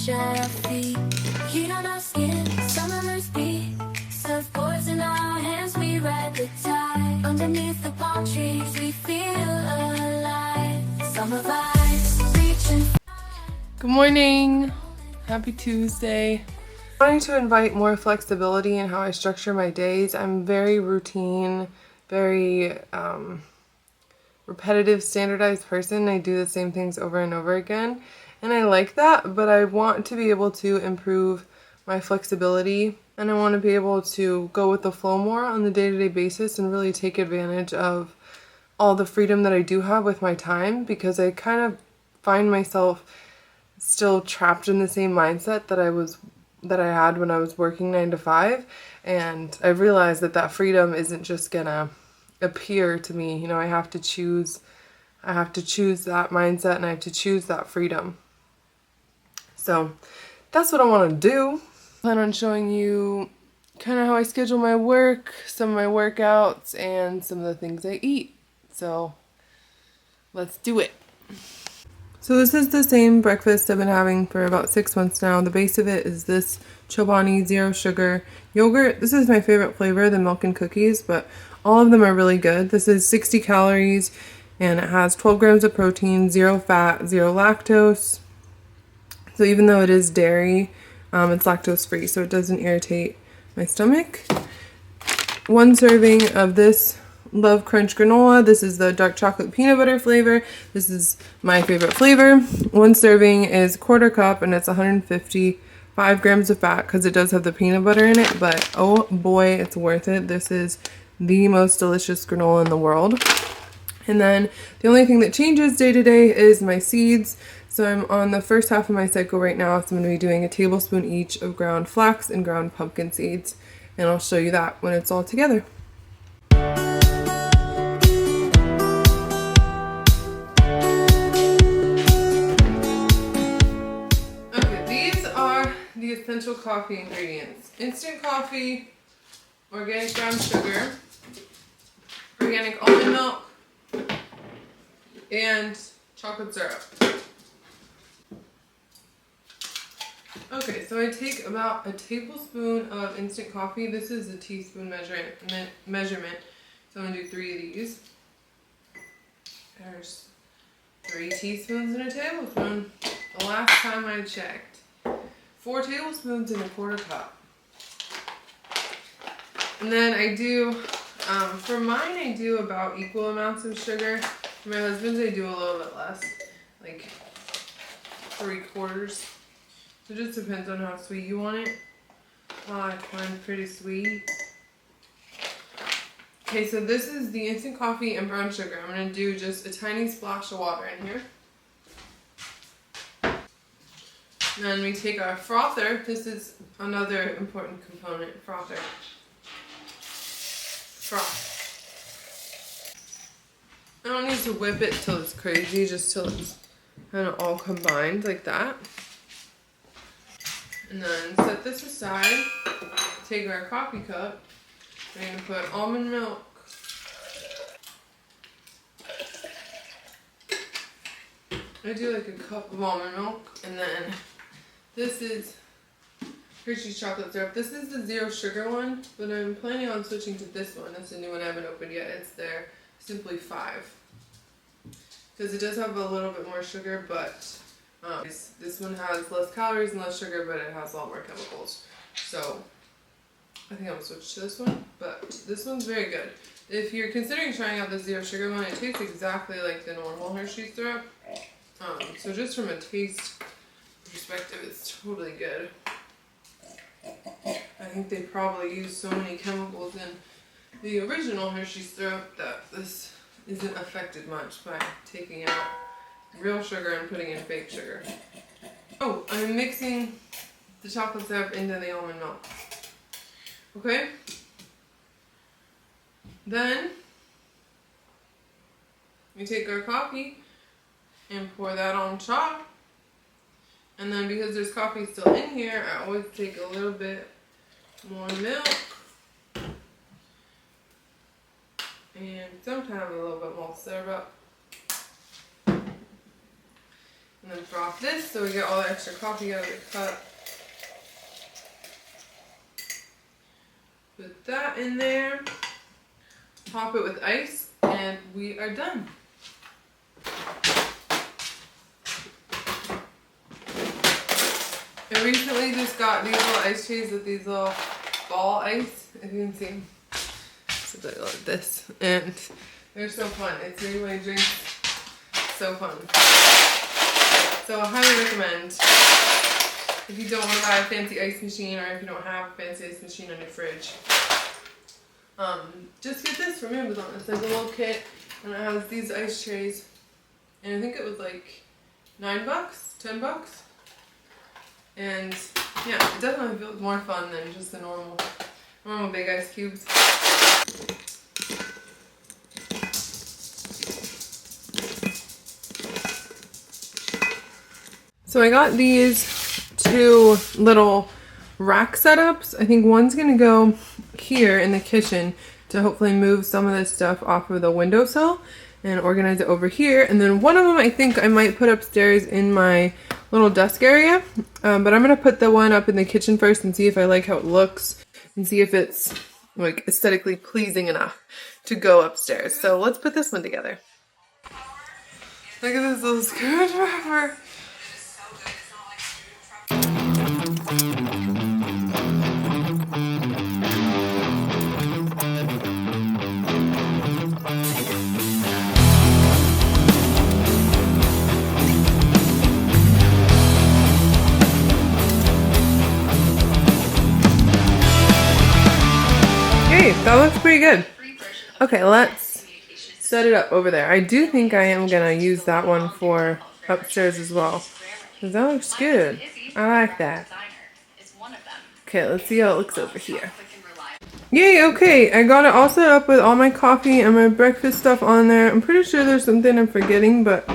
fresh at our feet. Heat on our skin, summer's beat. Surfboards in our hands, we ride the tide. Underneath the palm trees, we feel alive. Summer vibes, reaching. Good morning. Happy Tuesday. I'm wanting to invite more flexibility in how I structure my days. I'm very routine, very repetitive, standardized person. I do the same things over and over again, and I like that, but I want to be able to improve my flexibility, and I want to be able to go with the flow more on the day-to-day basis and really take advantage of all the freedom that I do have with my time, because I kind of find myself still trapped in the same mindset that I had when I was working 9 to 5, and I realized that freedom isn't just gonna appear to me. You know, I have to choose that mindset, and I have to choose that freedom. So that's what I want to do. I plan on showing you kind of how I schedule my work, some of my workouts, and some of the things I eat. So let's do it. So this is the same breakfast I've been having for about 6 months now. The base of it is this Chobani zero sugar yogurt. This is my favorite flavor, the milk and cookies, but all of them are really good. This is 60 calories and it has 12 grams of protein, 0 fat, 0 lactose. So even though it is dairy, it's lactose free, so it doesn't irritate my stomach. 1 serving of this Love Crunch granola. This is the dark chocolate peanut butter flavor. This is my favorite flavor. 1 serving is 1/4 cup and it's 155 grams of fat because it does have the peanut butter in it, but oh boy, it's worth it. This is the most delicious granola in the world. And then the only thing that changes day to day is my seeds. So I'm on the first half of my cycle right now, so I'm going to be doing a tablespoon each of ground flax and ground pumpkin seeds, and I'll show you that when it's all together. The essential coffee ingredients: instant coffee, organic brown sugar, organic almond milk, and chocolate syrup. Okay, so I take about a tablespoon of instant coffee. This is a teaspoon measurement, so I'm going to do 3 of these. There's 3 teaspoons in a tablespoon. The last time I checked. 4 tablespoons in a 1/4 cup. And then I do, for mine I do about equal amounts of sugar. For my husband's I do a little bit less, like 3/4. So it just depends on how sweet you want it. I find pretty sweet. Okay, so this is the instant coffee and brown sugar. I'm going to do just a tiny splash of water in here. And then we take our frother. This is another important component, frother. Froth. I don't need to whip it till it's crazy, just till it's kind of all combined like that. And then set this aside. Take our coffee cup. We're going to put almond milk. I do like a cup of almond milk, and then this is Hershey's chocolate syrup. This is the 0 sugar one, but I'm planning on switching to this one. That's a new one I haven't opened yet. It's their Simply 5. Because it does have a little bit more sugar, but this one has less calories and less sugar, but it has a lot more chemicals. So I think I'm going to switch to this one, but this one's very good. If you're considering trying out the 0 sugar one, it tastes exactly like the normal Hershey's syrup. So just from a taste perspective, it's totally good. I think they probably use so many chemicals in the original Hershey syrup that this isn't affected much by taking out real sugar and putting in fake sugar. Oh, I'm mixing the chocolate syrup into the almond milk. Okay? Then we take our coffee and pour that on top. And then because there's coffee still in here, I always take a little bit more milk. And sometimes a little bit more syrup. And And then froth this so we get all the extra coffee out of the cup. Put that in there. Top it with ice, and we are done. I recently just got these little ice trays with these little ball ice, if you can see. So they like this, and they're so fun. It's making my drinks so fun. So I highly recommend, if you don't want to buy a fancy ice machine, or if you don't have a fancy ice machine on your fridge, just get this from Amazon. It's like a little kit, and it has these ice trays, and I think it was like $9, $10. And yeah, it definitely feels more fun than just the normal big ice cubes. So I got these two little rack setups. I think one's gonna go here in the kitchen to hopefully move some of this stuff off of the windowsill and organize it over here. And then one of them I think I might put upstairs in my little desk area. But I'm gonna put the one up in the kitchen first and see if I like how it looks and see if it's like aesthetically pleasing enough to go upstairs. So let's put this one together. Look at this little screwdriver. That looks pretty good. Okay, let's set it up over there. I do think I am gonna use that one for upstairs as well, because that looks good. I like that. Okay, let's see how it looks over here. Yay, okay, I got it all set up with all my coffee and my breakfast stuff on there. I'm pretty sure there's something I'm forgetting, but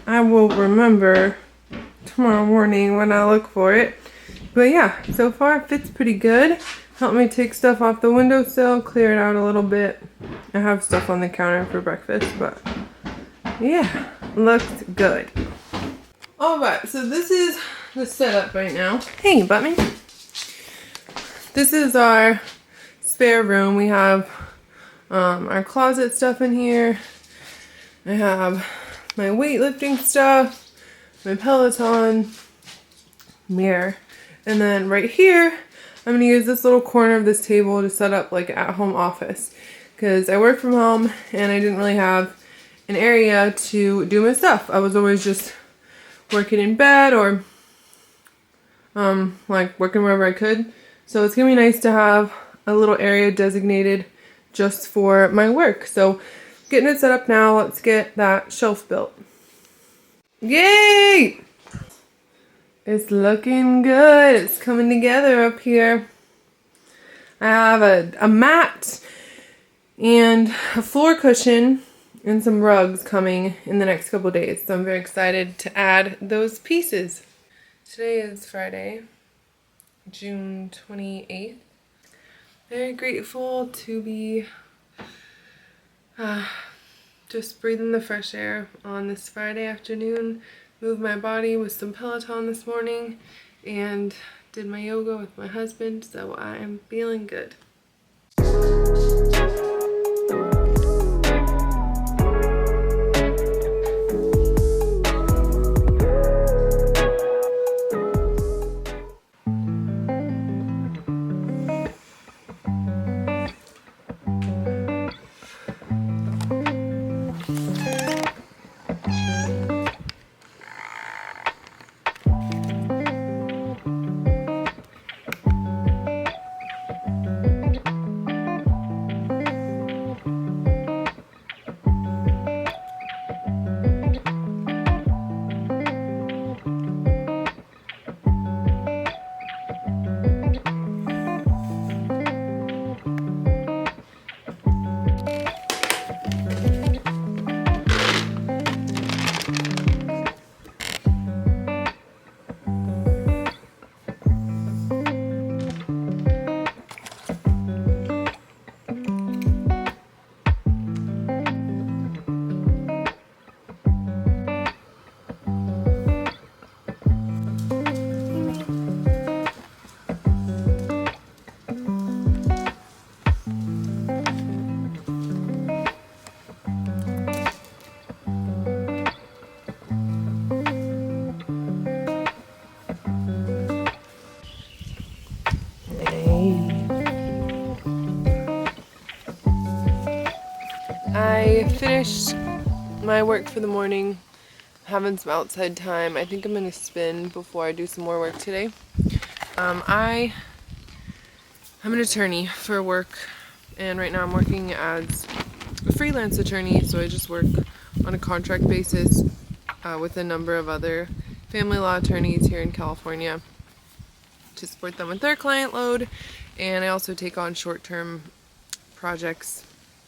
I will remember tomorrow morning when I look for it. But yeah, so far it fits pretty good. Help me take stuff off the windowsill, clear it out a little bit. I have stuff on the counter for breakfast, but yeah, looks good. Alright, so this is the setup right now. Hey, Buttman. This is our spare room. We have our closet stuff in here. I have my weightlifting stuff, my Peloton, mirror, and then right here, I'm going to use this little corner of this table to set up like an at-home office, because I work from home and I didn't really have an area to do my stuff. I was always just working in bed or like working wherever I could. So it's going to be nice to have a little area designated just for my work. So getting it set up now, let's get that shelf built. Yay! It's looking good. It's coming together up here. I have a mat and a floor cushion and some rugs coming in the next couple days. So I'm very excited to add those pieces. Today is Friday, June 28th. Very grateful to be just breathing the fresh air on this Friday afternoon. Moved my body with some Peloton this morning and did my yoga with my husband, so I am feeling good. I finished my work for the morning, having some outside time. I think I'm gonna spin before I do some more work today. I'm an attorney for work, and right now I'm working as a freelance attorney, so I just work on a contract basis with a number of other family law attorneys here in California to support them with their client load, and I also take on short-term projects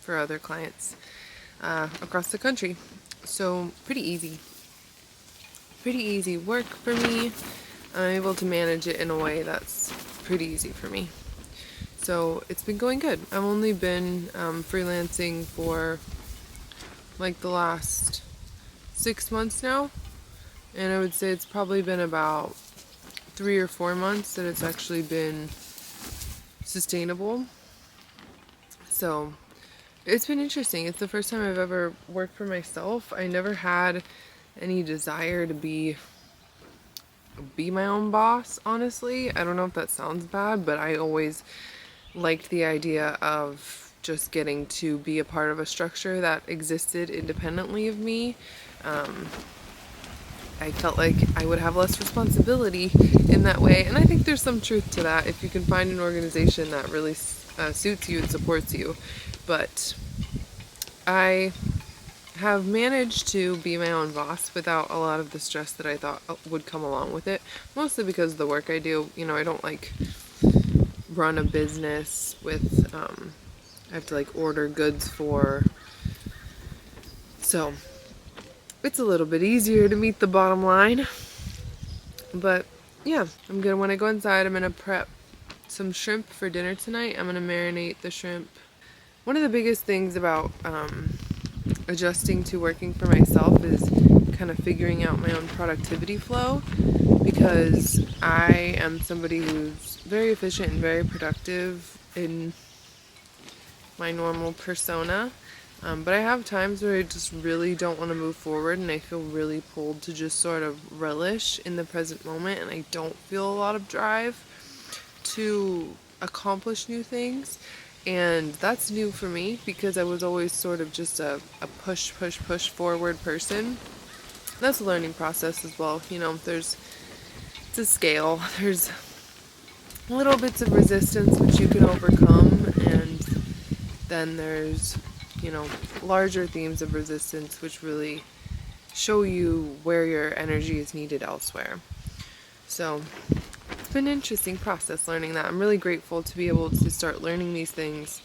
for other clients across the country. So pretty easy work for me. I'm able to manage it in a way that's pretty easy for me. So it's been going good. I've only been freelancing for like the last 6 months now, and I would say it's probably been about 3 or 4 months that it's actually been sustainable. So it's been interesting. It's the first time I've ever worked for myself. I never had any desire to be my own boss, honestly. I don't know if that sounds bad, but I always liked the idea of just getting to be a part of a structure that existed independently of me. I felt like I would have less responsibility in that way, and I think there's some truth to that if you can find an organization that really suits you and supports you. But I have managed to be my own boss without a lot of the stress that I thought would come along with it, mostly because of the work I do. You know, I don't like run a business with I have to like order goods for, so it's a little bit easier to meet the bottom line. But yeah, I'm good. When I go inside, I'm gonna prep some shrimp for dinner tonight. I'm gonna marinate the shrimp. One of the biggest things about adjusting to working for myself is kind of figuring out my own productivity flow, because I am somebody who's very efficient and very productive in my normal persona. But I have times where I just really don't want to move forward, and I feel really pulled to just sort of relish in the present moment, and I don't feel a lot of drive to accomplish new things. And that's new for me, because I was always sort of just a push forward person. That's a learning process as well. You know, it's a scale. There's little bits of resistance which you can overcome, and then there's, you know, larger themes of resistance which really show you where your energy is needed elsewhere. So it's been an interesting process learning that. I'm really grateful to be able to start learning these things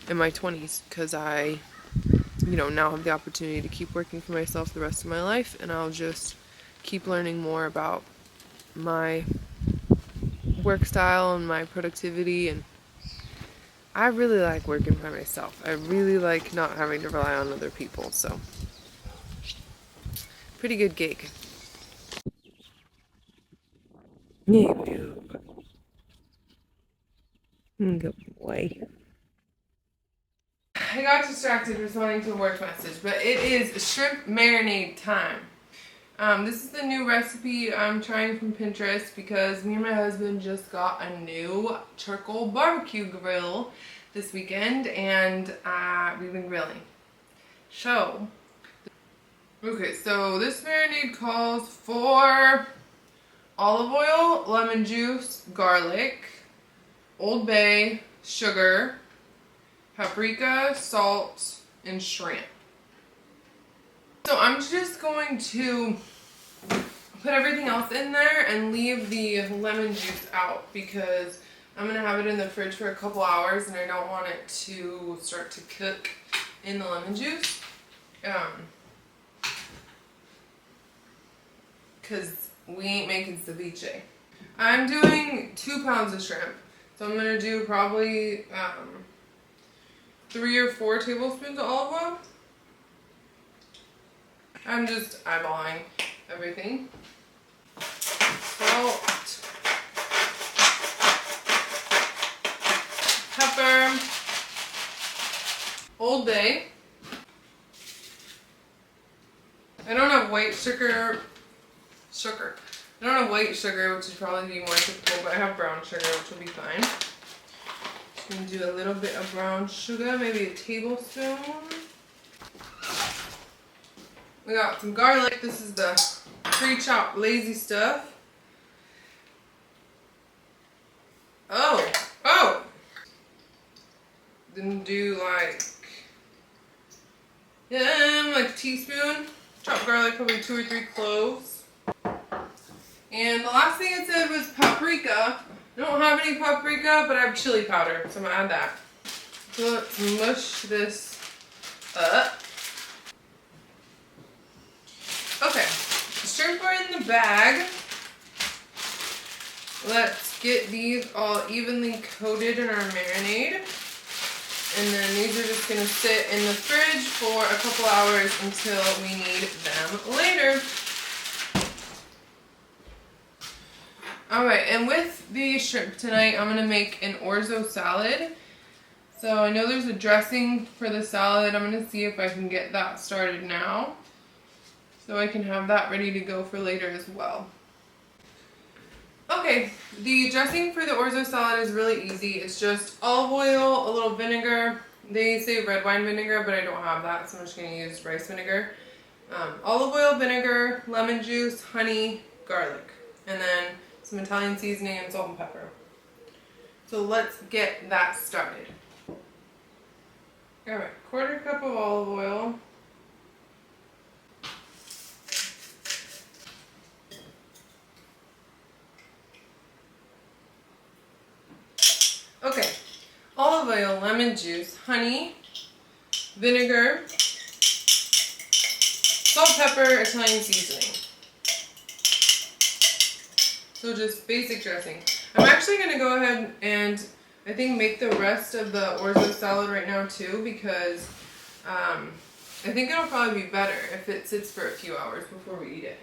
in my 20s, because I, you know, now have the opportunity to keep working for myself the rest of my life, and I'll just keep learning more about my work style and my productivity. And I really like working by myself. I really like not having to rely on other people, so pretty good gig. Yeah, good boy. I got distracted responding to a work message, but it is shrimp marinade time. This is the new recipe I'm trying from Pinterest, because me and my husband just got a new charcoal barbecue grill this weekend, and we've been grilling. So, okay, so this marinade calls for olive oil, lemon juice, garlic, Old Bay, sugar, paprika, salt, and shrimp. So I'm just going to put everything else in there and leave the lemon juice out, because I'm going to have it in the fridge for a couple hours and I don't want it to start to cook in the lemon juice. Because we ain't making ceviche. I'm doing 2 pounds of shrimp. So I'm going to do probably 3 or 4 tablespoons of olive oil. I'm just eyeballing everything. Salt, pepper, Old Bay. I don't have white sugar. I don't have white sugar, which would probably be more typical, but I have brown sugar, which will be fine. Just gonna do a little bit of brown sugar, maybe a tablespoon. We got some garlic. This is the pre-chopped lazy stuff. Oh! Then do like a teaspoon. Chopped garlic, probably 2 or 3 cloves. And the last thing it said was paprika. I don't have any paprika, but I have chili powder, so I'm gonna add that. So let's mush this up. Okay, shrimp are in the bag. Let's get these all evenly coated in our marinade. And then these are just gonna sit in the fridge for a couple hours until we need them later. Alright, and with the shrimp tonight, I'm gonna make an orzo salad. So I know there's a dressing for the salad. I'm gonna see if I can get that started now, so I can have that ready to go for later as well. Okay, the dressing for the orzo salad is really easy. It's just olive oil, a little vinegar. They say red wine vinegar, but I don't have that, so I'm just gonna use rice vinegar. Olive oil, vinegar, lemon juice, honey, garlic, and then some Italian seasoning and salt and pepper. So let's get that started. Alright, 1/4 cup of olive oil. Okay, olive oil, lemon juice, honey, vinegar, salt, pepper, Italian seasoning. So just basic dressing. I'm actually going to go ahead and I think make the rest of the orzo salad right now too, because I think it'll probably be better if it sits for a few hours before we eat it.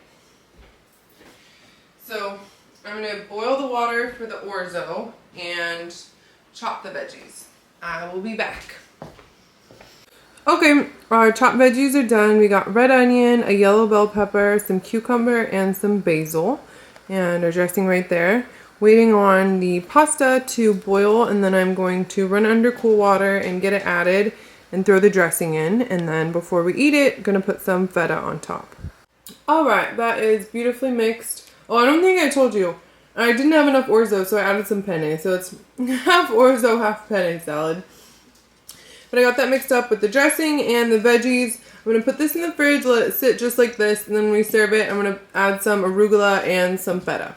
So I'm going to boil the water for the orzo and chop the veggies. I will be back. Okay, our chopped veggies are done. We got red onion, a yellow bell pepper, some cucumber, and some basil. And our dressing right there. Waiting on the pasta to boil, and then I'm going to run under cool water and get it added and throw the dressing in. And then before we eat it, I'm gonna put some feta on top. Alright, that is beautifully mixed. Oh, I don't think I told you. I didn't have enough orzo, so I added some penne. So it's half orzo, half penne salad. But I got that mixed up with the dressing and the veggies. I'm going to put this in the fridge, let it sit just like this, and then when we serve it, I'm going to add some arugula and some feta.